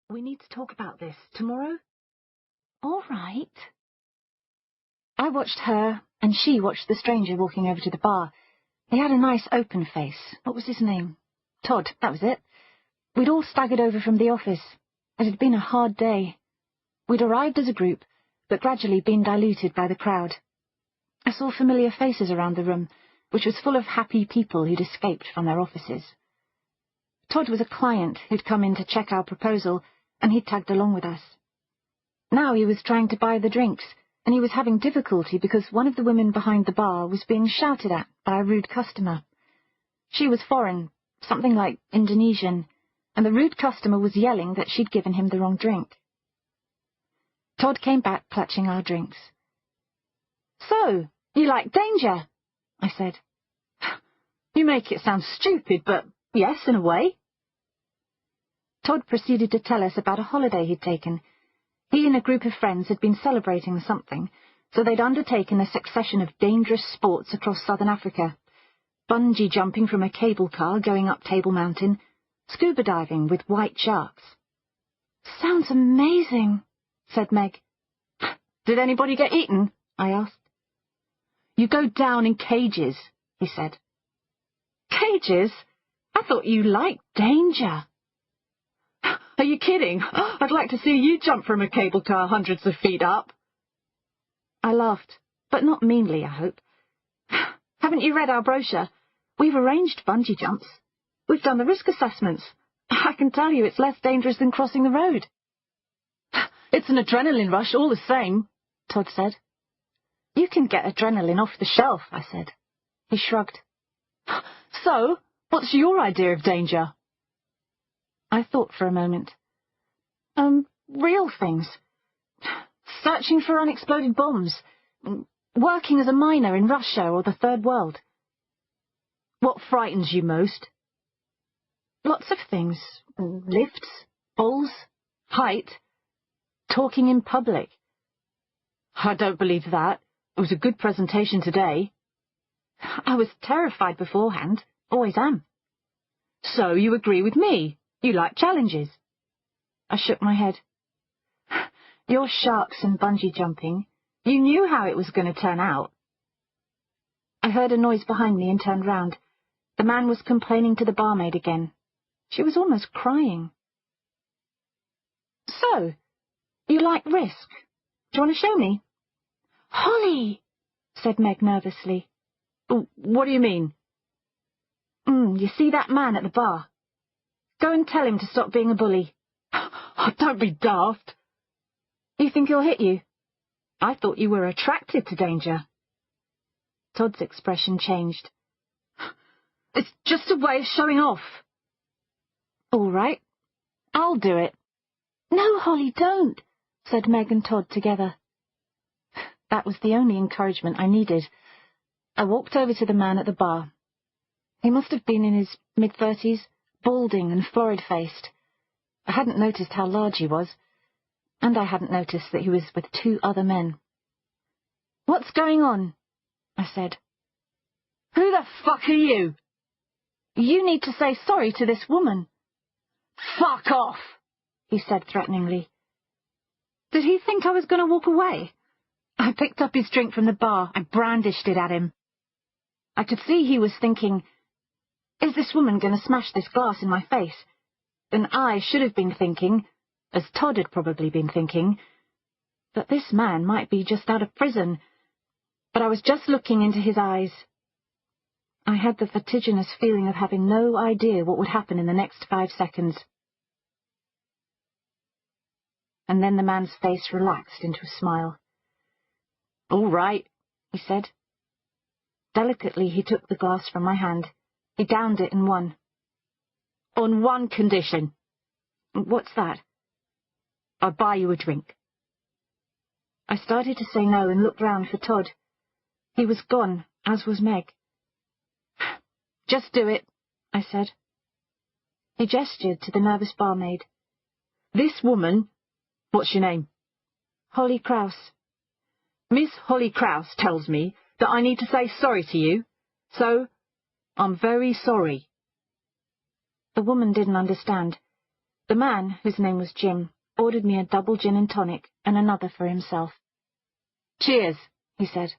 We need to talk about this tomorrow. All right. I watched her, and she watched the stranger walking over to the bar. He had a nice open face. What was his name? Todd, that was it. We'd all staggered over from the office. It had been a hard day. We'd arrived as a group, but gradually been diluted by the crowd. I saw familiar faces around the room, which was full of happy people who'd escaped from their offices. Todd was a client who'd come in to check our proposal, and he'd tagged along with us. Now he was trying to buy the drinks, and he was having difficulty because one of the women behind the bar was being shouted at by a rude customer. She was foreign, something like Indonesian, and the rude customer was yelling that she'd given him the wrong drink. Todd came back clutching our drinks. "So, you like danger?" I said. "You make it sound stupid, but yes, in a way." Todd proceeded to tell us about a holiday he'd taken. He and a group of friends had been celebrating something, so they'd undertaken a succession of dangerous sports across southern Africa. Bungee jumping from a cable car going up Table Mountain, scuba diving with white sharks. "Sounds amazing," said Meg. "Did anybody get eaten?" I asked. "You go down in cages," he said. "Cages? I thought you liked danger." "Are you kidding? I'd like to see you jump from a cable car hundreds of feet up." I laughed, but not meanly, I hope. "Haven't you read our brochure? We've arranged bungee jumps. We've done the risk assessments. I can tell you it's less dangerous than crossing the road." "It's an adrenaline rush all the same," Todd said. "You can get adrenaline off the shelf," I said. He shrugged. "So, what's your idea of danger?" I thought for a moment. Real things. Searching for unexploded bombs. Working as a miner in Russia or the Third World. "What frightens you most?" "Lots of things. Lifts, balls, height, talking in public." "I don't believe that. It was a good presentation today." "I was terrified beforehand. Always am." "So you agree with me? You like challenges?" I shook my head. "Your sharks and bungee jumping. You knew how it was going to turn out." I heard a noise behind me and turned round. The man was complaining to the barmaid again. She was almost crying. "So, you like risk? Do you want to show me?" "Holly," said Meg nervously. "What do you mean?" You see that man at the bar? Go and tell him to stop being a bully." "Oh, don't be daft." "You think he'll hit you? I thought you were attracted to danger." Todd's expression changed. "It's just a way of showing off." "All right, I'll do it." "No, Holly, don't," said Meg and Todd together. That was the only encouragement I needed. I walked over to the man at the bar. He must have been in his mid-30s, balding and florid-faced. I hadn't noticed how large he was, and I hadn't noticed that he was with 2 other men. "What's going on?" I said. "Who the fuck are you?" "You need to say sorry to this woman." "Fuck off," he said threateningly. Did he think I was going to walk away? I picked up his drink from the bar and brandished it at him. I could see he was thinking, is this woman going to smash this glass in my face? And I should have been thinking, as Todd had probably been thinking, that this man might be just out of prison. But I was just looking into his eyes. I had the vertiginous feeling of having no idea what would happen in the next 5 seconds. And then the man's face relaxed into a smile. "All right," he said. Delicately he took the glass from my hand. He downed it in one. "On one condition." "What's that?" "I buy you a drink." I started to say no and looked round for Todd. He was gone, as was Meg. "Just do it," I said. He gestured to the nervous barmaid. "This woman, what's your name?" "Holly Krauss." "Miss Holly Krauss tells me that I need to say sorry to you, so I'm very sorry." The woman didn't understand. The man, whose name was Jim, ordered me a double gin and tonic and another for himself. "Cheers," he said.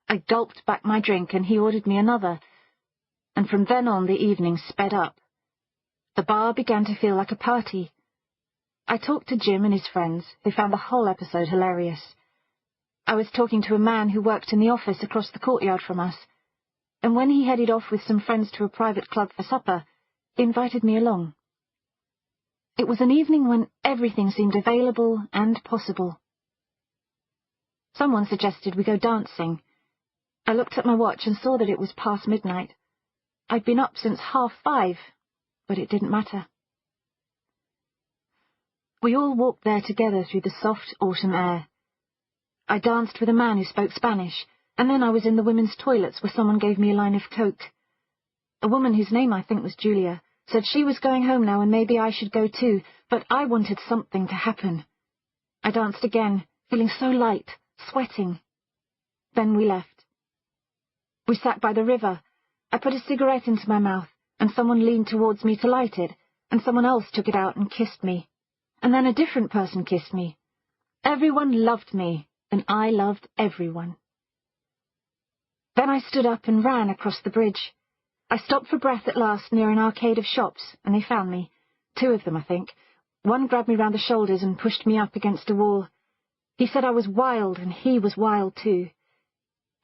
I gulped back my drink and he ordered me another, and from then on the evening sped up. The bar began to feel like a party. I talked to Jim and his friends, who found the whole episode hilarious. I was talking to a man who worked in the office across the courtyard from us, and when he headed off with some friends to a private club for supper, he invited me along. It was an evening when everything seemed available and possible. Someone suggested we go dancing. I looked at my watch and saw that it was past midnight. I'd been up since 5:30, but it didn't matter. We all walked there together through the soft autumn air. I danced with a man who spoke Spanish, and then I was in the women's toilets where someone gave me a line of coke. A woman whose name I think was Julia said she was going home now and maybe I should go too, but I wanted something to happen. I danced again, feeling so light, sweating. Then we left. We sat by the river. I put a cigarette into my mouth, and someone leaned towards me to light it, and someone else took it out and kissed me. And then a different person kissed me. Everyone loved me, and I loved everyone. Then I stood up and ran across the bridge. I stopped for breath at last near an arcade of shops, and they found me. 2 of them, I think. One grabbed me round the shoulders and pushed me up against a wall. He said I was wild, and he was wild too.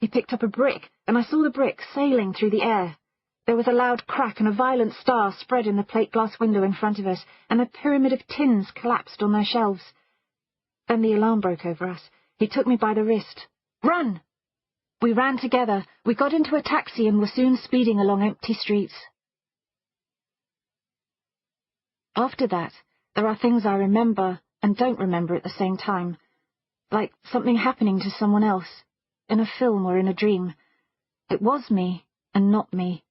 He picked up a brick, and I saw the brick sailing through the air. There was a loud crack, and a violent star spread in the plate-glass window in front of us, and a pyramid of tins collapsed on their shelves. Then the alarm broke over us. He took me by the wrist. "Run!" We ran together. We got into a taxi and were soon speeding along empty streets. After that, there are things I remember and don't remember at the same time, like something happening to someone else, in a film or in a dream. It was me and not me.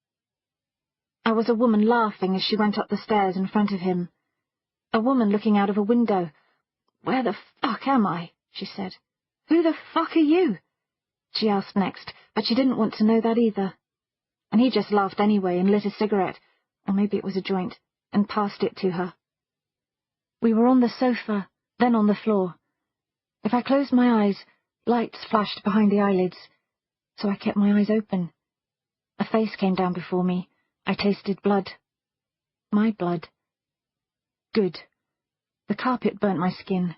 I was a woman laughing as she went up the stairs in front of him. A woman looking out of a window. "Where the fuck am I?" she said. "Who the fuck are you?" she asked next, but she didn't want to know that either. And he just laughed anyway and lit a cigarette, or maybe it was a joint, and passed it to her. We were on the sofa, then on the floor. If I closed my eyes, lights flashed behind the eyelids, so I kept my eyes open. A face came down before me. I tasted blood. My blood. Good. The carpet burnt my skin.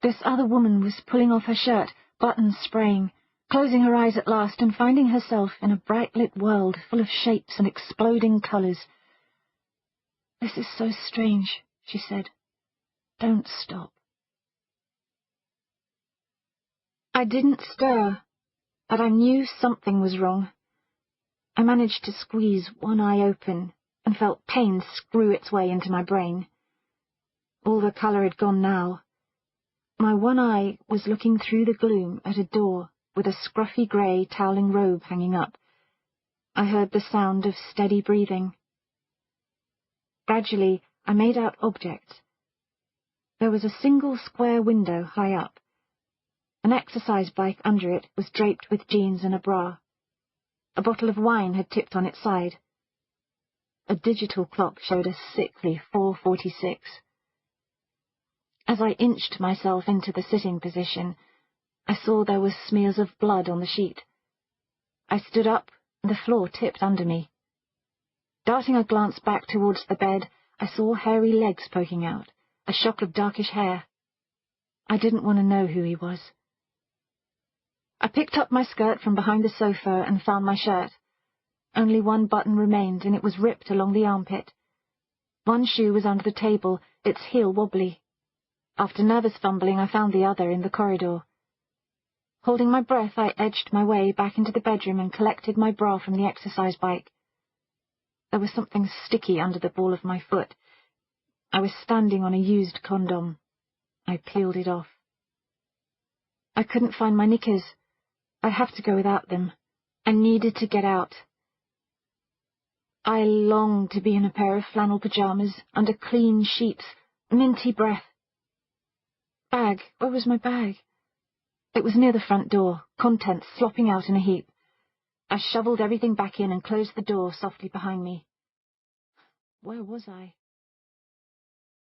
This other woman was pulling off her shirt, buttons spraying, closing her eyes at last and finding herself in a bright-lit world full of shapes and exploding colours. "This is so strange," she said. "Don't stop." I didn't stir, but I knew something was wrong. I managed to squeeze one eye open and felt pain screw its way into my brain. All the colour had gone now. My one eye was looking through the gloom at a door with a scruffy grey toweling robe hanging up. I heard the sound of steady breathing. Gradually, I made out objects. There was a single square window high up. An exercise bike under it was draped with jeans and a bra. A bottle of wine had tipped on its side. A digital clock showed a sickly 4:46. As I inched myself into the sitting position, I saw there were smears of blood on the sheet. I stood up, and the floor tipped under me. Darting a glance back towards the bed, I saw hairy legs poking out, a shock of darkish hair. I didn't want to know who he was. I picked up my skirt from behind the sofa and found my shirt. Only one button remained, and it was ripped along the armpit. One shoe was under the table, its heel wobbly. After nervous fumbling, I found the other in the corridor. Holding my breath, I edged my way back into the bedroom and collected my bra from the exercise bike. There was something sticky under the ball of my foot. I was standing on a used condom. I peeled it off. I couldn't find my knickers. I'd have to go without them. I needed to get out. I longed to be in a pair of flannel pyjamas, under clean sheets, minty breath. Bag, where was my bag? It was near the front door, contents slopping out in a heap. I shoveled everything back in and closed the door softly behind me. Where was I?